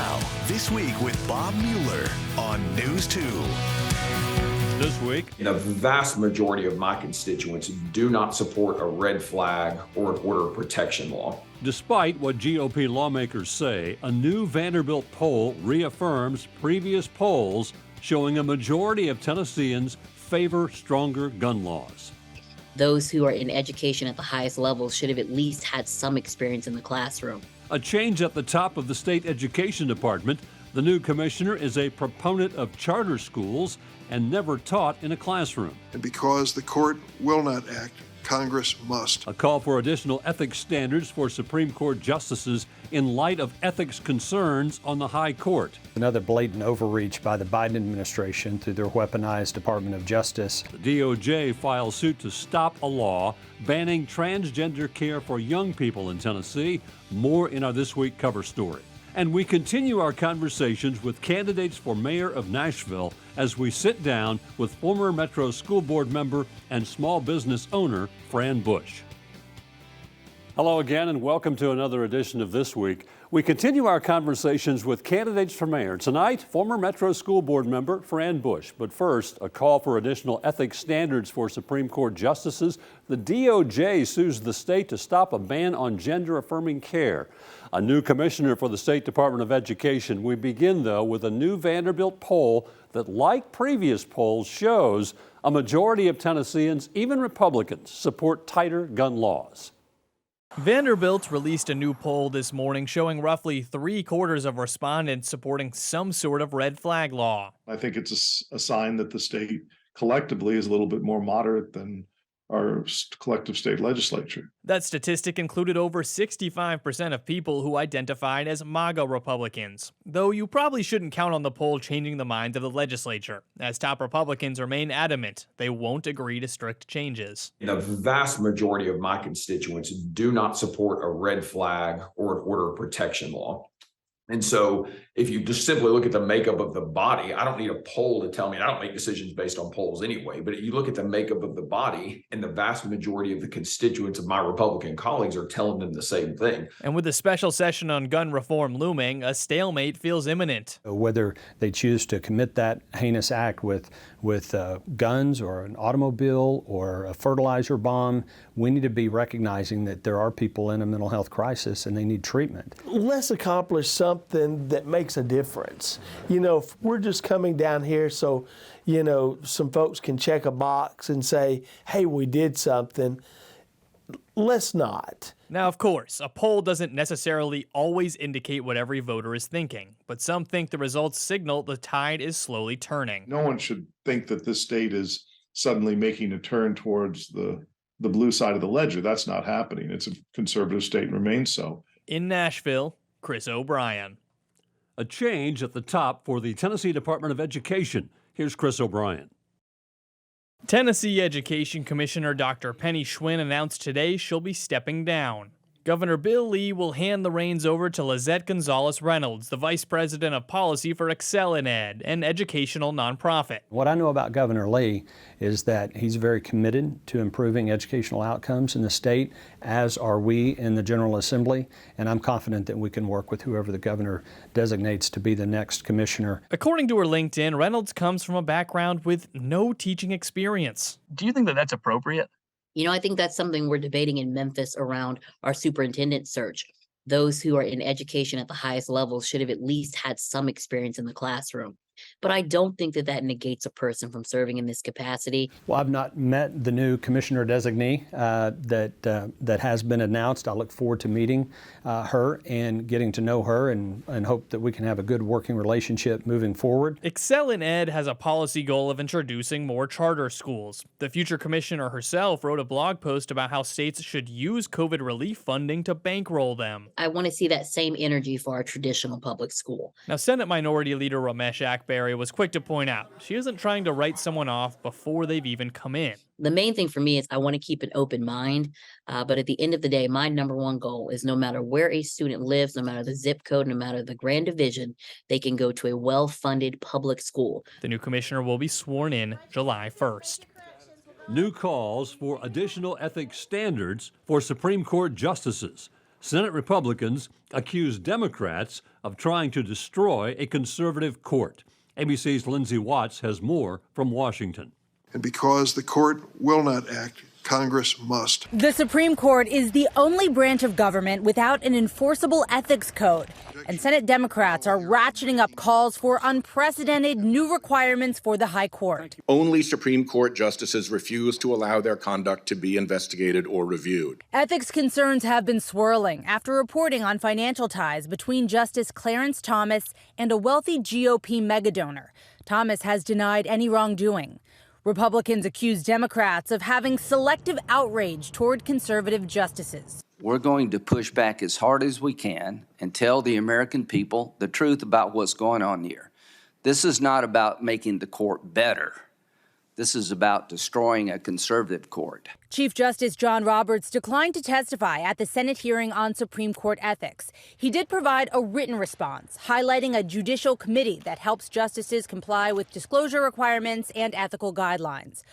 Now, This Week with Bob Mueller on News 2. This week, The vast majority of my constituents do not support a red flag or an order of protection law. despite what GOP lawmakers say, a new Vanderbilt poll reaffirms previous polls showing a majority of Tennesseans favor stronger gun laws. Those who are in education at the highest levels should have at least had some experience in the classroom. A change at the top of the state education department. The new commissioner is a proponent of charter schools and never taught in a classroom. And because the court will not act, Congress must. A call for additional ethics standards for Supreme Court justices in light of ethics concerns on the high court. Another blatant overreach by the Biden administration through their weaponized Department of Justice. The DOJ files suit to stop a law banning transgender care for young people in Tennessee. More in our This Week cover story. And we continue our conversations with candidates for mayor of Nashville as we sit down with former Metro School Board member and small business owner Fran Bush. Hello again and welcome to another edition of This Week. We continue our conversations with candidates for mayor. Tonight, former Metro School Board member Fran Bush. But first, a call for additional ethics standards for Supreme Court justices. The DOJ sues the state to stop a ban on gender-affirming care. A new commissioner for the State Department of Education. We begin, though, with a new Vanderbilt poll that, like previous polls, shows a majority of Tennesseans, even Republicans, support tighter gun laws. Vanderbilt released a new poll this morning showing roughly 3/4 of respondents supporting some sort of red flag law. I think it's a sign that the state collectively is a little bit more moderate than our collective state legislature. That statistic included over 65% of people who identified as MAGA Republicans, though you probably shouldn't count on the poll changing the minds of the legislature, as top Republicans remain adamant they won't agree to strict changes. The vast majority of my constituents do not support a red flag or an order of protection law. And so if you just simply look at the makeup of the body, I don't need a poll to tell me, and I don't make decisions based on polls anyway, but you look at the makeup of the body and the vast majority of the constituents of my Republican colleagues are telling them the same thing. And with the special session on gun reform looming, a stalemate feels imminent. Whether they choose to commit that heinous act with guns or an automobile or a fertilizer bomb, we need to be recognizing that there are people in a mental health crisis and they need treatment. Let's accomplish something that makes a difference. If we're just coming down here so, some folks can check a box and say, hey, we did something, let's not. Now, of course, a poll doesn't necessarily always indicate what every voter is thinking, but some think the results signal the tide is slowly turning. No one should think that this state is suddenly making a turn towards the blue side of the ledger. That's not happening. It's a conservative state and remains so. In Nashville, Chris O'Brien. A change at the top for the Tennessee Department of Education. Here's Chris O'Brien. Tennessee Education Commissioner Dr. Penny Schwinn announced today she'll be stepping down. Governor Bill Lee will hand the reins over to Lizette Gonzalez Reynolds, the Vice President of Policy for Excel in Ed, an educational nonprofit. What I know about Governor Lee is that he's very committed to improving educational outcomes in the state, as are we in the General Assembly, and I'm confident that we can work with whoever the governor designates to be the next commissioner. According to her LinkedIn, Reynolds comes from a background with no teaching experience. Do you think that that's appropriate? I think that's something we're debating in Memphis around our superintendent search. Those who are in education at the highest levels should have at least had some experience in the classroom. But I don't think that negates a person from serving in this capacity. Well, I've not met the new commissioner designee that has been announced. I look forward to meeting her and getting to know her and hope that we can have a good working relationship moving forward. Excel in Ed has a policy goal of introducing more charter schools. The future commissioner herself wrote a blog post about how states should use COVID relief funding to bankroll them. I want to see that same energy for our traditional public school. Now, Senate Minority Leader Ramesh Akbari was quick to point out she isn't trying to write someone off before they've even come in. The main thing for me is I want to keep an open mind, but at the end of the day, my number one goal is no matter where a student lives, no matter the zip code, no matter the grand division, they can go to a well-funded public school. The new commissioner will be sworn in July 1st. New calls for additional ethics standards for Supreme Court justices. Senate Republicans accuse Democrats of trying to destroy a conservative court. ABC's Lindsay Watts has more from Washington. And because the court will not act, Congress must. The Supreme Court is the only branch of government without an enforceable ethics code. And Senate Democrats are ratcheting up calls for unprecedented new requirements for the High Court. Only Supreme Court justices refuse to allow their conduct to be investigated or reviewed. Ethics concerns have been swirling after reporting on financial ties between Justice Clarence Thomas and a wealthy GOP megadonor. Thomas has denied any wrongdoing. Republicans accuse Democrats of having selective outrage toward conservative justices. We're going to push back as hard as we can and tell the American people the truth about what's going on here. This is not about making the court better. This is about destroying a conservative court. Chief Justice John Roberts declined to testify at the Senate hearing on Supreme Court ethics. He did provide a written response, highlighting a judicial committee that helps justices comply with disclosure requirements and ethical guidelines.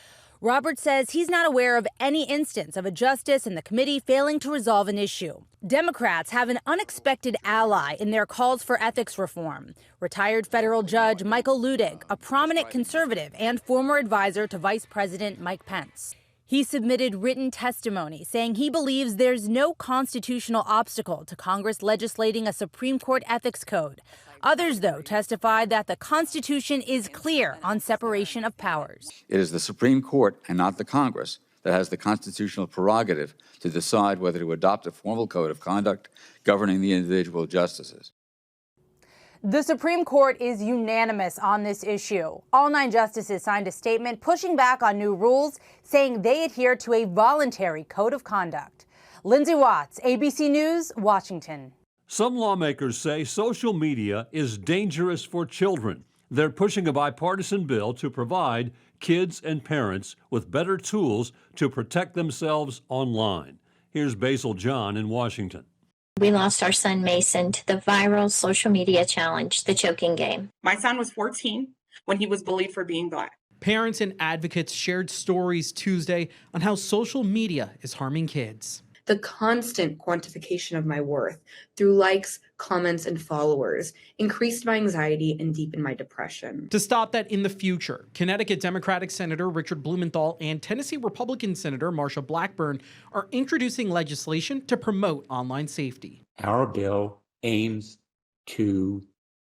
Roberts says he's not aware of any instance of a justice in the committee failing to resolve an issue. Democrats have an unexpected ally in their calls for ethics reform. Retired federal judge Michael Ludig, a prominent conservative and former advisor to Vice President Mike Pence. He submitted written testimony saying he believes there's no constitutional obstacle to Congress legislating a Supreme Court ethics code. Others, though, testified that the Constitution is clear on separation of powers. It is the Supreme Court and not the Congress that has the constitutional prerogative to decide whether to adopt a formal code of conduct governing the individual justices. The Supreme Court is unanimous on this issue. All 9 justices signed a statement pushing back on new rules, saying they adhere to a voluntary code of conduct. Lindsay Watts, ABC News, Washington. Some lawmakers say social media is dangerous for children. They're pushing a bipartisan bill to provide kids and parents with better tools to protect themselves online. Here's Basil John in Washington. We lost our son Mason to the viral social media challenge, the choking game. My son was 14 when he was bullied for being Black. Parents and advocates shared stories Tuesday on how social media is harming kids. The constant quantification of my worth through likes, comments, and followers increased my anxiety and deepened my depression. To stop that in the future, Connecticut Democratic Senator Richard Blumenthal and Tennessee Republican Senator Marsha Blackburn are introducing legislation to promote online safety. Our bill aims to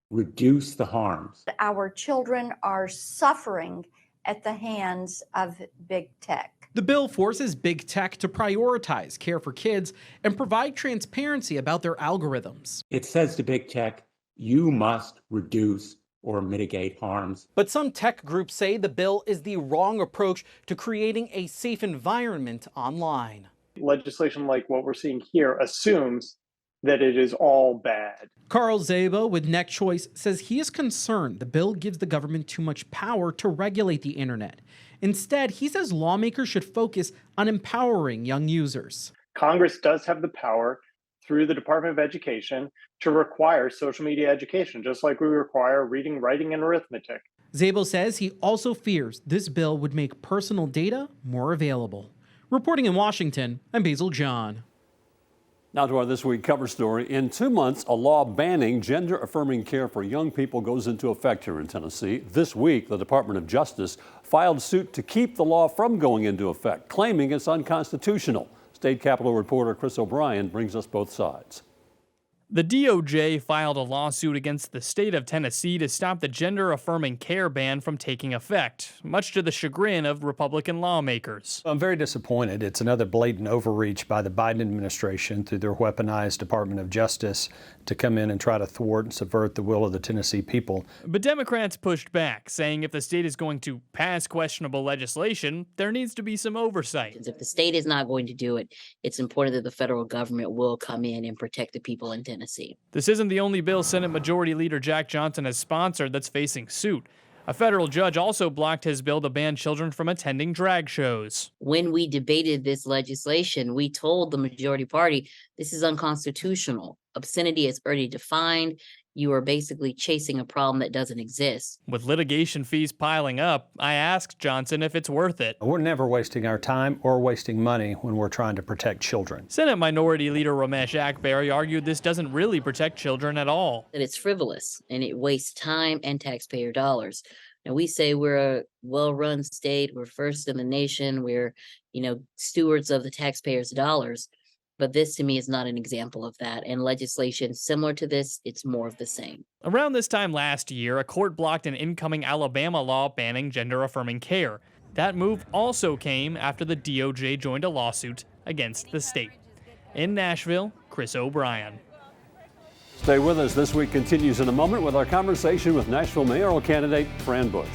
reduce the harms. Our children are suffering at the hands of big tech. The bill forces big tech to prioritize care for kids and provide transparency about their algorithms. It says to big tech, you must reduce or mitigate harms. But some tech groups say the bill is the wrong approach to creating a safe environment online. Legislation like what we're seeing here assumes that it is all bad. Carl Szabo with Neck Choice says he is concerned the bill gives the government too much power to regulate the internet. Instead, he says lawmakers should focus on empowering young users. Congress does have the power through the Department of Education to require social media education, just like we require reading, writing, and arithmetic. Szabo says he also fears this bill would make personal data more available. Reporting in Washington, I'm Basil John. Now to our This Week cover story. In 2 months, a law banning gender-affirming care for young people goes into effect here in Tennessee. This week, the Department of Justice filed suit to keep the law from going into effect, claiming it's unconstitutional. State Capitol reporter Chris O'Brien brings us both sides. The DOJ filed a lawsuit against the state of Tennessee to stop the gender-affirming care ban from taking effect, much to the chagrin of Republican lawmakers. I'm very disappointed. It's another blatant overreach by the Biden administration through their weaponized Department of Justice to come in and try to thwart and subvert the will of the Tennessee people. But Democrats pushed back, saying if the state is going to pass questionable legislation, there needs to be some oversight. If the state is not going to do it, it's important that the federal government will come in and protect the people in Tennessee. This isn't the only bill Senate Majority Leader Jack Johnson has sponsored that's facing suit. A federal judge also blocked his bill to ban children from attending drag shows. When we debated this legislation, we told the majority party this is unconstitutional. Obscenity is already defined. you are basically chasing a problem that doesn't exist. With litigation fees piling up, I asked Johnson if it's worth it. We're never wasting our time or wasting money when we're trying to protect children. Senate Minority Leader Ramesh Akbari argued this doesn't really protect children at all. That it's frivolous and it wastes time and taxpayer dollars. Now, we say we're a well-run state, we're first in the nation, we're, stewards of the taxpayers' dollars. But this to me is not an example of that. And legislation similar to this, it's more of the same. Around this time last year, a court blocked an incoming Alabama law banning gender-affirming care. That move also came after the DOJ joined a lawsuit against the state. In Nashville, Chris O'Brien. Stay with us. This week continues in a moment with our conversation with Nashville mayoral candidate Fran Bush.